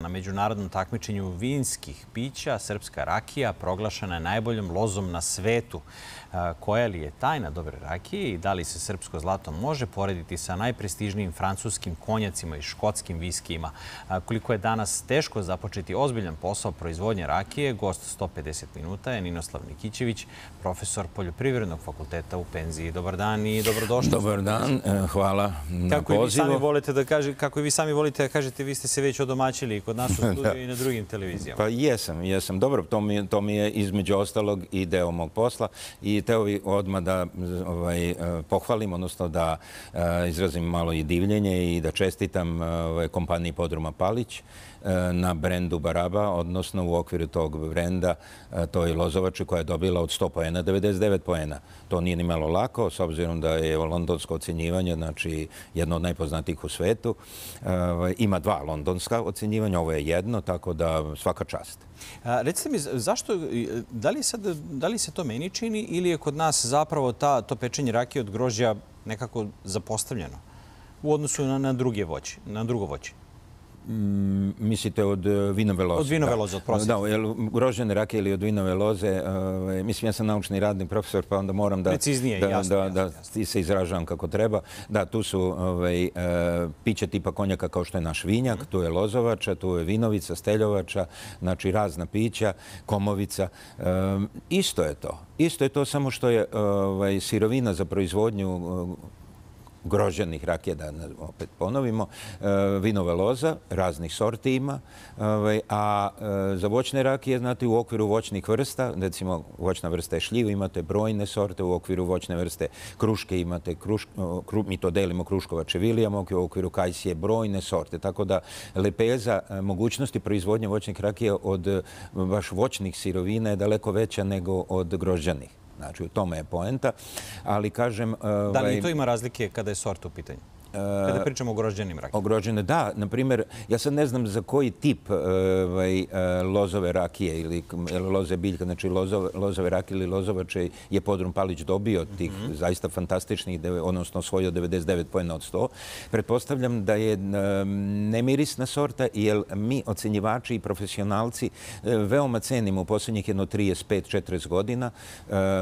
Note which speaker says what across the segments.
Speaker 1: Na međunarodnom takmičenju vinskih pića srpska rakija proglašena je najboljom lozom na svetu. Koja li je tajna dobre rakije i da li se srpsko zlato može porediti sa najprestižnijim francuskim konjacima i škotskim viskijima? Koliko je danas teško započeti ozbiljan posao proizvodnje rakije, gost 150 minuta je Ninoslav Nikićević, profesor Poljoprivrednog fakulteta u penziji. Dobar dan i dobrodošli.
Speaker 2: Dobar dan, hvala na pozivu.
Speaker 1: Kako i vi sami volite da kažete, vi ste se već odomaćili kod nas u studiju i na drugim televizijama.
Speaker 2: Pa jesam. Dobro, to mi je između ostalog i deo mog posla i teo bi odmah da pohvalim, odnosno da izrazim malo i divljenje i da čestitam kompaniji Podruma Palić na brendu Baraba, odnosno u okviru tog brenda toj lozovači koja je dobila od 100 poena 99 poena. To nije ni malo lako, s obzirom da je londonsko ocjenjivanje, znači jedno od najpoznatijih u svetu. Ima 2 londonska ocjenjivanja, ovo je jedno, tako da svaka čast.
Speaker 1: Recite mi, zašto, da li se to meni čini ili je kod nas zapravo to pečenje rakije od grožđa nekako zapostavljeno u odnosu na drugo voće?
Speaker 2: Mislite od vinove loze?
Speaker 1: Od vinove loze, oprostite.
Speaker 2: Da, grožđene rakije ili od vinove loze. Mislim, ja sam naučni radnik, profesor, pa onda moram da se izražavam kako treba. Da, tu su piće tipa konjaka kao što je naš vinjak, tu je lozovača, tu je vinovica, steljovača, znači razna pića, komovica. Isto je to. Isto je to, samo što je sirovina za proizvodnju grožđenih rakija, da opet ponovimo, vinova loza, raznih sorti ima, a za voćne rakije, znate, u okviru voćnih vrsta, recimo voćna vrsta je šljiv, imate brojne sorte, u okviru voćne vrste kruške imate, mi to delimo Kruškovače Vilijama, u okviru kajsije brojne sorte, tako da lepeza mogućnosti proizvodnje voćnih rakija od baš voćnih sirovina je daleko veća nego od grožđanih. Znači, u tome je poenta, ali kažem...
Speaker 1: Da li to ima razlike kada je sorta u pitanju? Kada pričamo o grožđenim rakijama?
Speaker 2: O grožđene, da. Naprimjer, ja sad ne znam za koji tip lozove rakije ili loze biljka, znači lozove rakije ili lozovače je Podrum Palić dobio tih zaista fantastičnih, odnosno osvojio 99 poena od 100. Pretpostavljam da je nemirisna sorta, jer mi, ocenjivači i profesionalci, veoma cenimo u posljednjih 35-40 godina,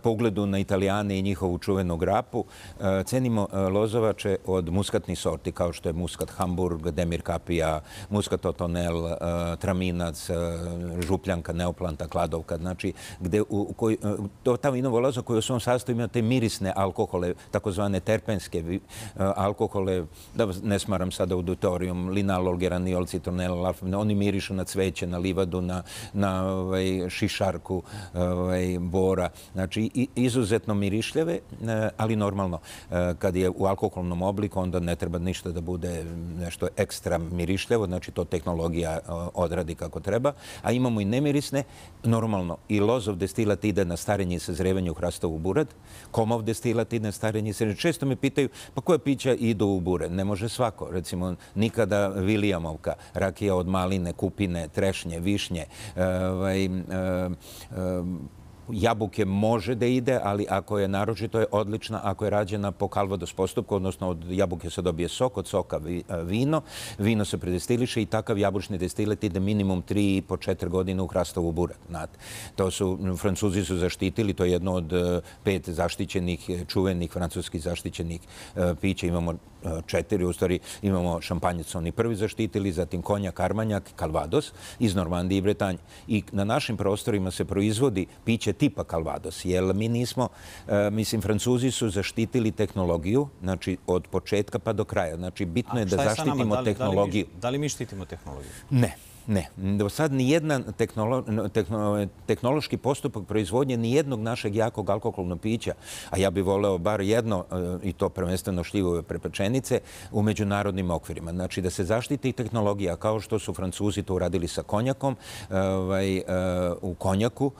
Speaker 2: po ugledu na Italijane i njihovu čuvenu grapu, cenimo lozovače od muskatnih sorti, kao što je muskat Hamburg, Demir Kapija, muskat Otonel, Traminac, Župljanka, Neoplanta, Kladovka. Znači, ta vinova loza koja u svom sastavu ima te mirisne alkohole, takozvane terpenske alkohole, da ne smaram sada auditorijum, linalol, geraniol, citronel, alfamine, oni mirišu na cveće, na livadu, na šišarku, bora. Znači, izuzetno mirišljave, ali normalno, kad je u alkoholnom obliku, onda ne treba ništa da bude nešto ekstra mirišljavo, znači to tehnologija odradi kako treba, a imamo i nemirisne, normalno, i lozov destilat ide na starenje i sazrevanje u hrastovu burad, komov destilat ide na starenje i sazrevanje. Često me pitaju, pa koje pića idu u burad? Ne može svako. Recimo, nikada Vilijamovka, rakija od maline, kupine, trešnje, višnje, jabuke može da ide, ali ako je naročito je odlična, ako je rađena po Calvados postupku, odnosno od jabuke se dobije sok, od soka vino, vino se predestiliše i takav jabučni destilat ide minimum 3,5-4 godine u hrastovu burad. Francuzi su zaštitili, to je jedno od 5 zaštićenih, čuvenih francuskih zaštićenih pića. Imamo 4, u stvari imamo šampanjac, oni prvi zaštitili, zatim konjak, armanjak, Calvados iz Normandije i Bretanje. I na našim prostorima se proizvodi piće tipa Calvados, jer mi nismo, mislim, Francuzi su zaštitili tehnologiju, znači od početka pa do kraja. Znači, bitno je da zaštitimo tehnologiju.
Speaker 1: Da li mi štitimo tehnologiju?
Speaker 2: Ne. Ne. Do sad nijedan tehnološki postupak proizvodnje nijednog našeg jakog alkoholnog pića, a ja bih voleo bar jedno, i to prvenstveno šljivove prepečenice, u međunarodnim okvirima. Znači da se zaštiti tehnologija, kao što su Francuzi to uradili sa konjakom, u konjaku,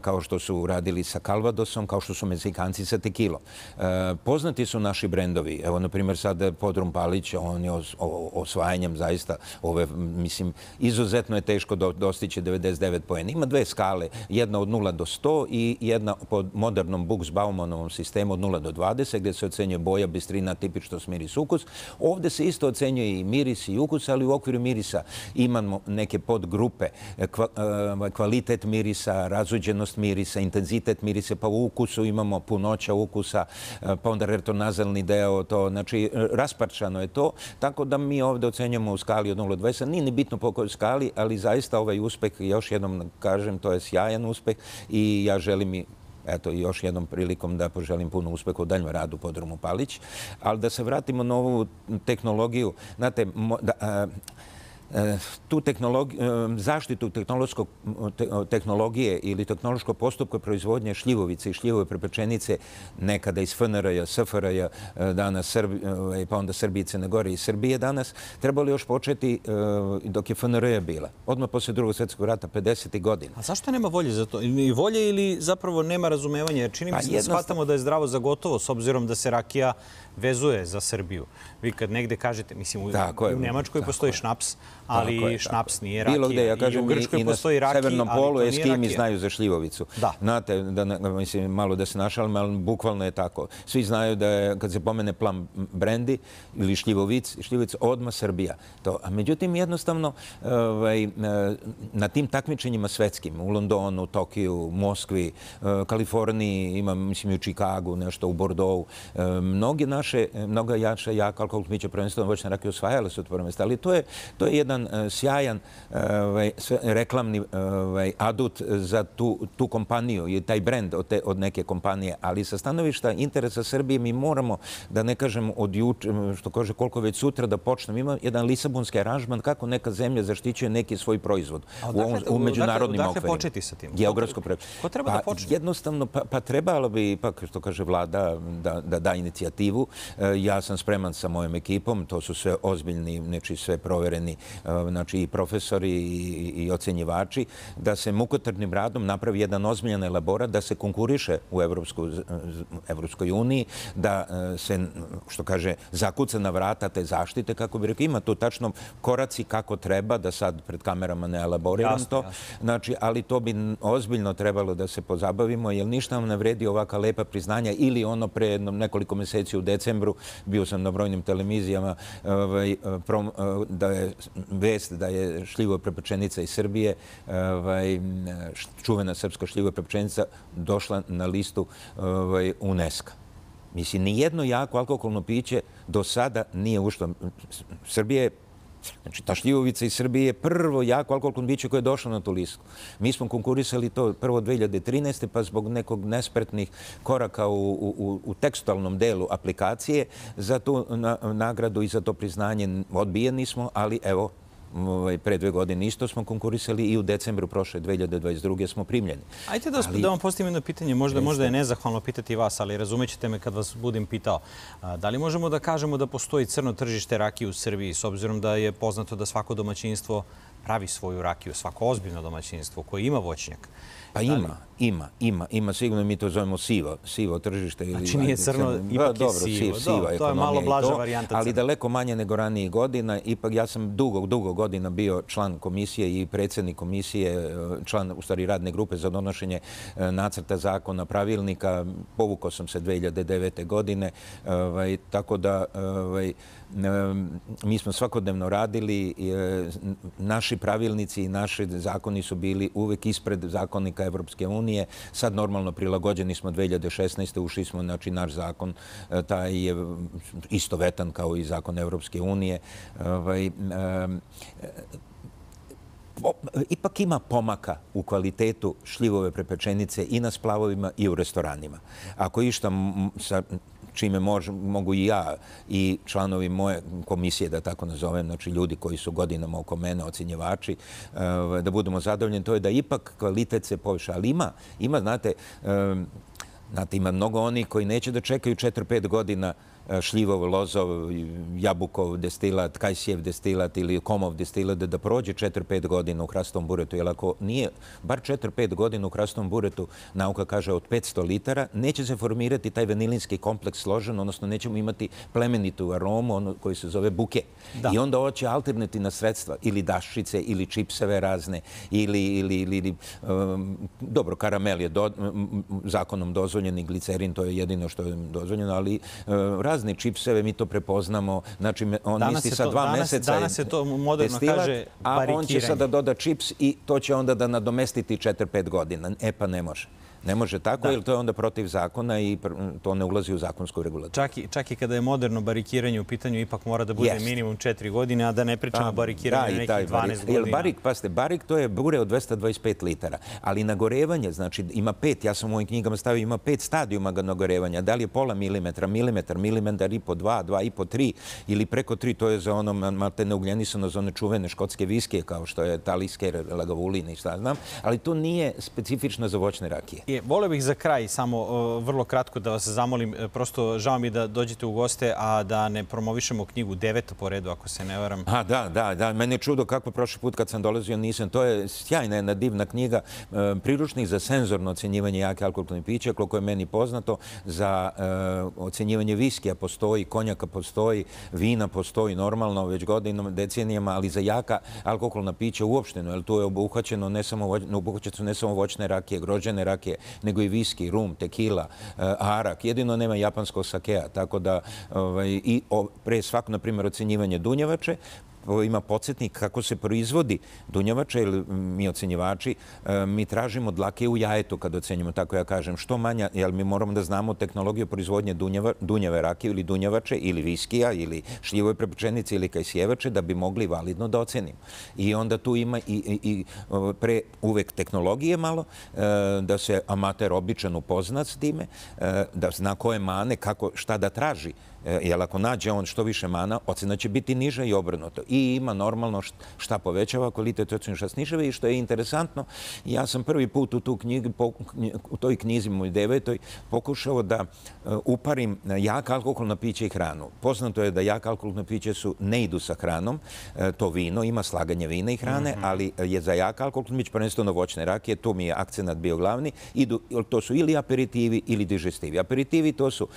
Speaker 2: kao što su uradili sa Calvadosom, kao što su Meksikanci sa tekilom. Poznati su naši brendovi. Evo, na primjer, sad Podrum Palić, on je osvajanjem zaista ove, mislim, izuzetno izuzetno je teško dostići 99 poena. Ima dve skale, jedna od 0 do 100 i jedna po modernom Buchs-Baumanovom sistemu od 0 do 20, gdje se ocenjuje boja, bistrina, tipičnost, miris, ukus. Ovdje se isto ocenjuje i miris i ukus, ali u okviru mirisa imamo neke podgrupe, kvalitet mirisa, razuđenost mirisa, intenzitet mirisa, pa u ukusu imamo punoća ukusa, pa onda retonazalni deo, to, znači rasparčano je to, tako da mi ovdje ocenjujemo u skali od 0 do 20. Nije ni bitno po kojoj skali, ali zaista ovaj uspeh, još jednom kažem, to je sjajan uspeh i ja želim i eto, još jednom prilikom da poželim puno uspeha u daljnjem radu Podrumu Palić. Ali da se vratimo na ovu tehnologiju, znate, tu zaštitu tehnologije ili tehnološkog postupka proizvodnje šljivovice i šljivove prepečenice nekada iz FNRJ, SFRJ, danas pa onda Srbije, Crne Gore i Srbije danas, trebalo još početi dok je FNRJ bila. Odmah poslije Drugog svjetskog rata, 50. godina.
Speaker 1: A zašto nema volje za to? I volje ili zapravo nema razumevanja? Jer čini mi se da shvatamo da je zdravo za gotovo, s obzirom da se rakija vezuje za Srbiju. Vi kad negde kažete, mislim, u Nemačkoj postoji šnaps, ali šnaps nije rakija.
Speaker 2: Bilo gde, ja kažem, i na Severnom polu Eskimi znaju za šljivovicu. Znate, mislim, malo da se našalim, ali bukvalno je tako. Svi znaju da je, kad se pomene plan Brendi ili šljivovica, odmah Srbija. A međutim, jednostavno, na tim takmičenjima svetskim, u Londonu, Tokiju, Moskvi, Kaliforniji, imam, mislim, i u Čikagu, nešto u Bordeauxu, mnoga jača, jaka alkoholna pića, prvenstveno voćne rakije osvajale su prvo mjesto, ali to je jedan sjajan reklamni adut za tu kompaniju i taj brend od neke kompanije, ali sa stanovišta interesa Srbije mi moramo, da ne kažem od juče, što kaže koliko već sutra da počnemo, ima jedan lisabonski aranžman kako neka zemlja zaštićuje neki svoj proizvod u međunarodnim okvirima.
Speaker 1: Dakle, početi sa tim?
Speaker 2: Geografsko pre...
Speaker 1: Ko treba da počne?
Speaker 2: Jednostavno, pa trebalo bi ipak, što kaže vlada, da da inicijativu. Ja sam spreman sa mojom ekipom, to su sve ozbiljni, znači sve provereni, znači i profesori i ocenjivači, da se mukotrpnim radom napravi jedan ozbiljan elaborat, da se konkuriše u Evropskoj uniji, da se, što kaže, zakuca na vrata te zaštite, kako bi rekao, ima tu tačno koraci kako treba, da sad pred kamerama ne elaboriram to, znači, ali to bi ozbiljno trebalo da se pozabavimo, jer ništa nam ne vredi ovaka lepa priznanja ili ono pre nekoliko mjeseci u decembru, bio sam na brojnim televizijama, da je vest da je šljivo prepečenica iz Srbije, čuvena srpska šljivo prepečenica, došla na listu UNESCO. Mislim, nijedno jako alkoholno piće do sada nije ušlo. Srbije, znači ta šljivovica iz Srbije je prvo jako alkoholno piće koje je došlo na tu listu. Mi smo konkurisali to prvo 2013. pa zbog nekog nespretnih koraka u tekstualnom delu aplikacije za tu nagradu i za to priznanje odbijeni smo, ali evo, pre 2 godine isto smo konkurisali i u decembru prošle 2022. smo primljeni.
Speaker 1: Ajde da vam postavim jedno pitanje, možda je nezahvalno pitati vas, ali razumećete me kad vas budem pitao. Da li možemo da kažemo da postoji crno tržište rakije u Srbiji, s obzirom da je poznato da svako domaćinstvo pravi svoju rakiju, svako ozbiljno domaćinstvo koje ima voćnjak?
Speaker 2: Pa ima. Sigurno mi to zovemo sivo tržište.
Speaker 1: Znači nije crno, ipak je sivo. To je malo blaža varijanta crna.
Speaker 2: Ali daleko manje nego ranijih godina. Ipak ja sam dugo godina bio član komisije i predsjednik komisije, član u stvari radne grupe za donošenje nacrta zakona, pravilnika. Povukao sam se 2009. godine. Tako da mi smo svakodnevno radili. Naši pravilnici i naši zakoni su bili uvek ispred zakonika Evropske unije. Sad normalno prilagođeni smo 2016. Ušli smo, znači naš zakon, taj je istovetan kao i zakon Evropske unije. Ipak ima pomaka u kvalitetu šljivove prepečenice i na splavovima i u restoranima. Ako išta sa čime mogu i ja i članovi moje komisije, da tako nazovem, znači ljudi koji su godinama oko mene, ocenjevači, da budemo zadovoljni, to je da ipak kvalitet se poviša. Ali ima, znate, ima mnogo onih koji neće da čekaju 4-5 godina šljivov, lozov, jabukov destilat, kajsijev destilat ili komov destilat da prođe 4-5 godina u hrastom buretu. Jer ako nije bar 4-5 godina u hrastom buretu, nauka kaže od 500 litara, neće se formirati taj vanilinski kompleks složen, odnosno nećemo imati plemenitu aromu koji se zove buke. I onda hoće alternativna sredstva ili daščice ili čipseve razne ili dobro, karamel je zakonom dozvoljeni, glicerin to je jedino što je dozvoljeno, ali razni čipseve, mi to prepoznamo. Znači, on misli sa 2 meseca
Speaker 1: danas se to moderno kaže barikiranje.
Speaker 2: A on će sada doda čips i to će onda da nadomestiti 4-5 godina. E pa ne može. Ne može tako, jer to je onda protiv zakona i to ne ulazi u zakonsku regulativu.
Speaker 1: Čak i kada je moderno barikiranje u pitanju, ipak mora da bude minimum 4 godine, a da ne pričamo o barikiranju nekih 12 godina.
Speaker 2: Barik to je bure od 225 litara, ali nagorevanje, znači ima 5, ja sam u mojim knjigama stavio, ima 5 stadijuma nagorevanja. Da li je pola milimetra, milimetar i po 2, 2,5, 3 ili preko 3, to je za ono malte neugljenisano, za one čuvene škotske viskije, kao što je Talisker, Lagavulin i šta znam, ali to nije specifično za voćne rakije.
Speaker 1: Voleo bih za kraj samo vrlo kratko da vas zamolim, prosto žao mi da dođete u goste, a da ne promovišemo knjigu 9. po redu, ako se ne varam.
Speaker 2: Da. Mene je čudo kako prošli put kad sam dolazio nisam. To je sjajna jedna divna knjiga, priručnik za senzorno ocjenjivanje jake alkoholnih pića, koliko je meni poznato, za ocjenjivanje viskija postoji, konjaka postoji, vina postoji normalno već godinama, decenijama, ali za jaka alkoholna pića uopšteno, jer tu je obuhvaćeno ne samo voćne rakije, grožđene rakije, nego i viski, rum, tekila, arak. Jedino nema japanskog sakea, tako da i pre svako, na primjer, ocjenjivanje dunjevače, ima podsjetnik kako se proizvodi dunjevača, ili mi ocjenjivači, mi tražimo dlake u jajetu kad ocenjujemo, tako ja kažem, što manja, jer mi moramo da znamo tehnologiju proizvodnje dunjeve rakije ili dunjevače ili viskija ili šljivove prepečenice ili kajsijevače da bi mogli validno da ocenimo. I onda tu ima i uvek tehnologije malo, da se amater običan upozna s time, da zna koje mane, šta da traži. Jer ako nađe on što više mana, ocena će biti niža i obrnuto. I ima normalno šta povećava kvalitet ocene, šta snižava. I što je interesantno, ja sam prvi put u toj knjizi moj 9. pokušao da uparim jaka alkoholna pića i hranu. Poznato je da jaka alkoholna pića ne idu sa hranom, to vino, ima slaganje vina i hrane, ali je za jaka alkoholna pića prvenstveno voćne rakije, tu mi je akcenat bio glavni, to su ili aperitivi ili digestivi. Aperitivi to su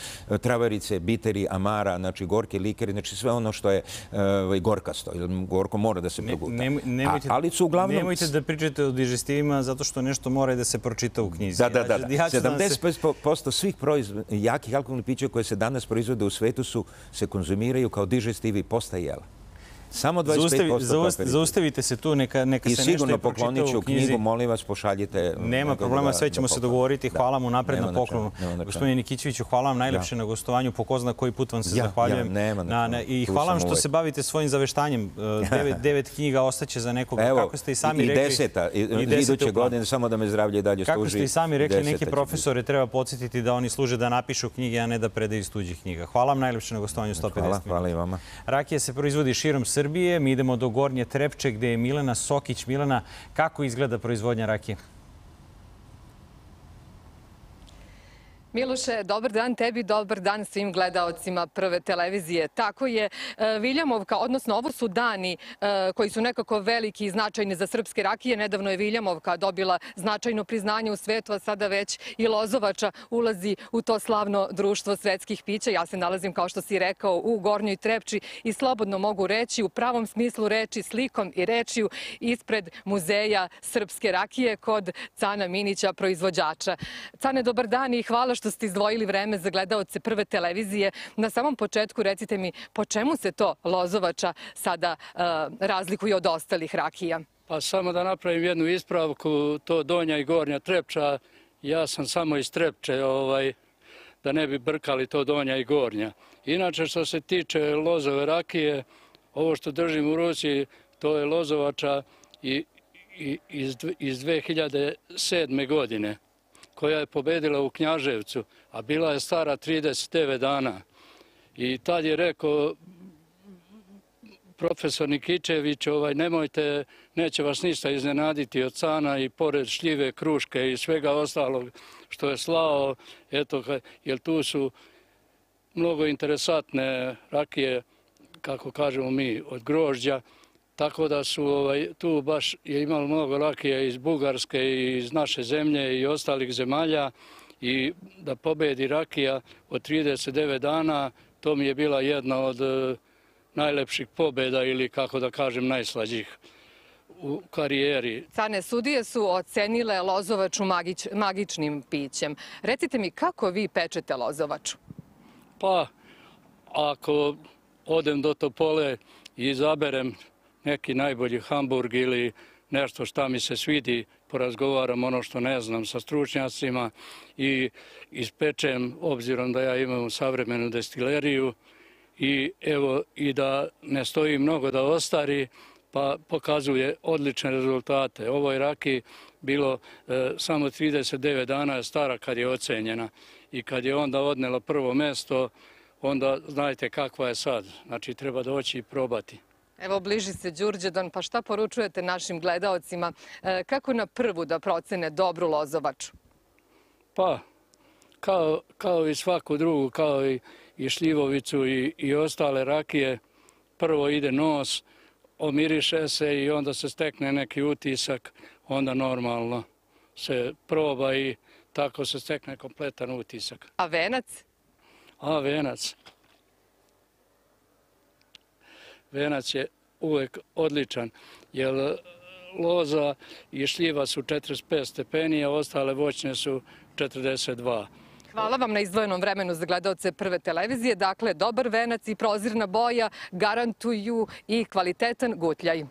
Speaker 2: travarice, biteri, amara, znači gorki likeri, znači sve ono što je gorkasto. Gorko mora da se proguta. Ali su uglavnom...
Speaker 1: Nemojte da pričate o digestivima zato što nešto mora da se pročita u knjizi.
Speaker 2: Da. 75% svih jakih alkoholnih pića koje se danas proizvode u svetu se konzumiraju kao digestivi posta jela. Samo 25%.
Speaker 1: Zaustavite se tu, neka se nešto i pročita u knjizi. I
Speaker 2: sigurno poklonit ću knjigu, molim vas, pošaljite.
Speaker 1: Nema problema, sve ćemo se dogovoriti. Hvala mu napred na poklonu. Gospodine Nikićeviću, hvala vam najlepše na gostovanju. Po ko zna koji put vam se zahvaljujem. I hvala vam što se bavite svojim zaveštanjem. 9 knjiga ostaće za nekoga. Kako ste i sami rekli.
Speaker 2: I 10. iduće godine, samo da me zdravlje dalje služi.
Speaker 1: Kako ste i sami rekli, neke profesore treba podsjetiti da oni služe da napišu knjige, a ne da predaju iz tuđih knjiga. Hvala vam najlepše na gostovanju 150 minuta.
Speaker 2: Hvala i vama.
Speaker 1: Rakija se proizvodi širom Srbije. Mi idemo do Gornje Trepče gde je Milena Sokić. Milena, kako izgleda proizvodnja rakije?
Speaker 3: Miloše, dobar dan tebi, dobar dan svim gledaocima Prve televizije. Tako je, Viljamovka, odnosno ovo su dani koji su nekako veliki i značajni za srpske rakije. Nedavno je Viljamovka dobila značajno priznanje u svetu, a sada već i Lozovača ulazi u to slavno društvo svetskih pića. Ja se nalazim, kao što si rekao, u Gornjoj Trepči i slobodno mogu reći, u pravom smislu reči, slikom i rečju, ispred muzeja srpske rakije kod Cana Minića, proizvođača. Cane, dobar dan i hvala što ste izdvojili vreme za gledaoce Prve televizije. Na samom početku recite mi po čemu se to Lozovača sada razlikuje od ostalih rakija?
Speaker 4: Pa samo da napravim jednu ispravku, to Donja i Gornja Trepča, ja sam samo iz Trepče, da ne bi brkali to Donja i Gornja. Inače, što se tiče Lozove rakije, ovo što držim u ruci, to je Lozovača iz 2007. godine, koja je pobedila u Knjaževcu, a bila je stara 39 dana. I tad je rekao profesor Nikićević, nemojte, neće vas ništa iznenaditi od Cana i pored šljive, kruške i svega ostalog što je slao, eto, jer tu su mnogo interesantne rakije, kako kažemo mi, od grožđa. Tako da su tu baš je imalo mnogo rakije iz Bugarske i iz naše zemlje i ostalih zemalja. I da pobedi rakija od 39 dana, to mi je bila jedna od najlepših pobjeda ili, kako da kažem, najslađih u karijeri.
Speaker 3: Cane, sudije su ocenile lozovaču magičnim pićem. Recite mi, kako vi pečete lozovaču?
Speaker 4: Pa, ako odem do Topole i izaberem neki najbolji hamburg ili nešto šta mi se svidi, porazgovaram ono što ne znam sa stručnjacima i ispečem, obzirom da ja imam savremenu destileriju i evo i da ne stoji mnogo da ostari, pa pokazuje odlične rezultate. Ovoj rakiji bilo samo 39 dana je stara kad je ocenjena i kad je onda odnela prvo mesto, onda znajte kakva je sad. Znači treba doći i probati.
Speaker 3: Evo, bliži se Đurđevdan, pa šta poručujete našim gledaocima? Kako na prvu da procene dobru lozovaču?
Speaker 4: Pa, kao i svaku drugu, kao i šljivovicu i ostale rakije, prvo ide nos, omiriše se i onda se stekne neki utisak, onda normalno se proba i tako se stekne kompletan utisak.
Speaker 3: A venac?
Speaker 4: A venac? Venac je uvek odličan, jer loza i šljiva su 45 stepeni, a ostale voćne su 42.
Speaker 3: Hvala vam na izdvojenom vremenu za gledaoce Prve televizije. Dakle, dobar venac i prozirna boja garantuju i kvalitetan gutljaj.